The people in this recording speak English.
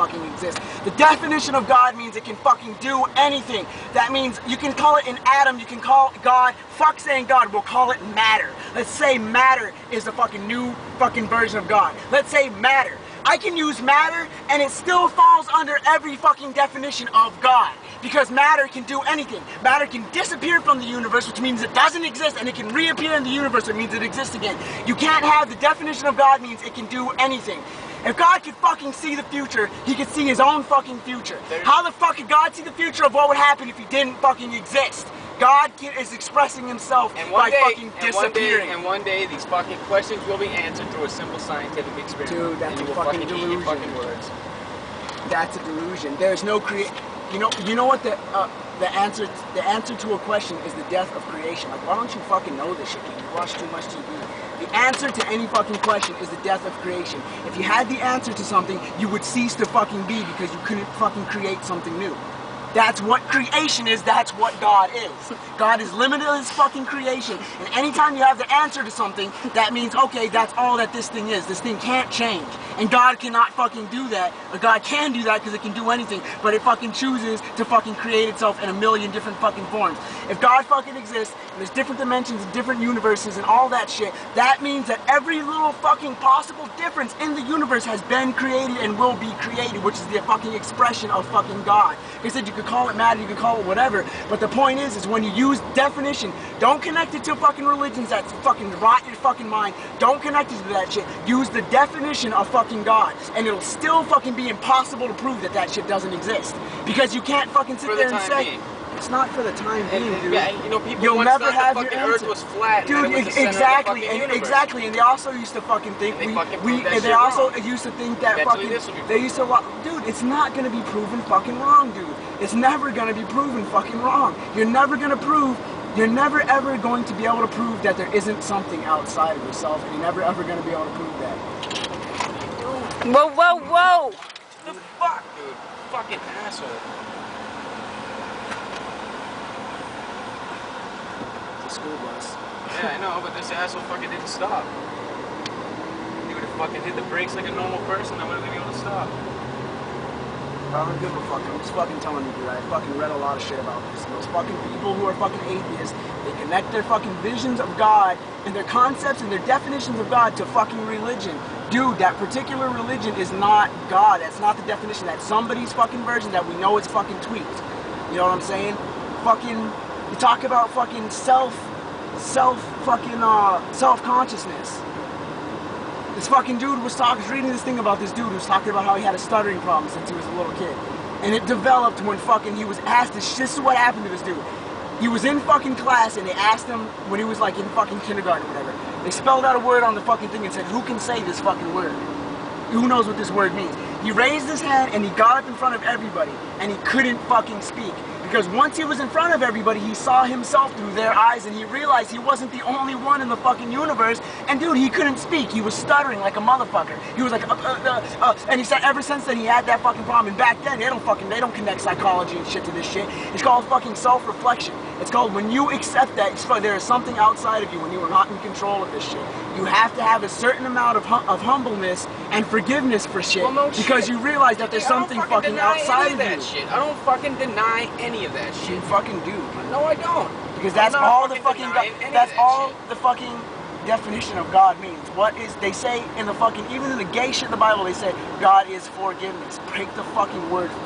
fucking exist. The definition of God means it can fucking do anything. That means you can call it an atom, you can call God, fuck saying God, we'll call it matter. Let's say matter is the fucking new fucking version of God. Let's say matter. I can use matter and it still falls under every fucking definition of God. Because matter can do anything. Matter can disappear from the universe, which means it doesn't exist, and it can reappear in the universe, which means it exists again. You can't have the definition of God means it can do anything. If God could fucking see the future, he could see his own fucking future. How the fuck could God see the future of what would happen if he didn't fucking exist? God is expressing himself by fucking disappearing. And one day these fucking questions will be answered through a simple scientific experiment. Dude, that's and a fucking delusion. Eat your fucking words. That's a delusion. There's no You know what the answer to a question is the death of creation. Like, why don't you fucking know this shit? You watch too much TV. The answer to any fucking question is the death of creation. If you had the answer to something, you would cease to fucking be because you couldn't fucking create something new. That's what creation is, that's what God is. God is limitless fucking creation. And anytime you have the answer to something, that means, okay, that's all that this thing is. This thing can't change. And God cannot fucking do that. Or God can do that because it can do anything. But it fucking chooses to fucking create itself in a million different fucking forms. If God fucking exists, and there's different dimensions and different universes and all that shit, that means that every little fucking possible difference in the universe has been created and will be created, which is the fucking expression of fucking God. Like I said, you could call it matter, you could call it whatever, but the point is when you use definition, don't connect it to fucking religions that fucking rot your fucking mind. Don't connect it to that shit. Use the definition of fucking God, and it'll still fucking be impossible to prove that that shit doesn't exist. Because you can't fucking sit there and say, it's not for the time being, dude. Yeah, you know, people You'll never have the your fucking answer. Earth was flat, dude. And Exactly, exactly, and they also used to fucking think they also used to think that they used to, dude. It's not gonna be proven fucking wrong, dude. It's never gonna be proven fucking wrong. You're never ever going to be able to prove that there isn't something outside of yourself, and you're never ever gonna be able to prove that. Whoa, whoa, whoa! The fuck, dude? Fucking asshole. School bus. Yeah, I know, but this asshole fucking didn't stop. He would have fucking hit the brakes like a normal person, I wouldn't have been able to stop. I don't give a fuck. I'm just fucking telling you, dude. I fucking read a lot of shit about this. Those fucking people who are fucking atheists, they connect their fucking visions of God and their concepts and their definitions of God to fucking religion. Dude, that particular religion is not God. That's not the definition. That's somebody's fucking version that we know is fucking tweaked. You know what I'm saying? Fucking, you talk about fucking self-consciousness. This fucking dude was reading this thing about this dude who was talking about how he had a stuttering problem since he was a little kid. And it developed when fucking he was asked this is what happened to this dude. He was in fucking class and they asked him when he was like in fucking kindergarten or whatever. They spelled out a word on the fucking thing and said, who can say this fucking word? Who knows what this word means? He raised his hand and he got up in front of everybody and he couldn't fucking speak. Because once he was in front of everybody, he saw himself through their eyes and he realized he wasn't the only one in the fucking universe. And dude, he couldn't speak. He was stuttering like a motherfucker. He was like, and he said ever since then he had that fucking problem. And back then, they don't connect psychology and shit to this shit. It's called fucking self-reflection. It's called when you accept that there is something outside of you when you are not in control of this shit. You have to have a certain amount of humbleness and forgiveness for shit, because you realize that there's something fucking outside of you. Shit. I don't fucking deny any of that shit. You fucking do. No, I don't. Because that's all the fucking the fucking definition of God means. What is, they say in the fucking, even in the gay shit in the Bible, they say God is forgiveness. Break the fucking word for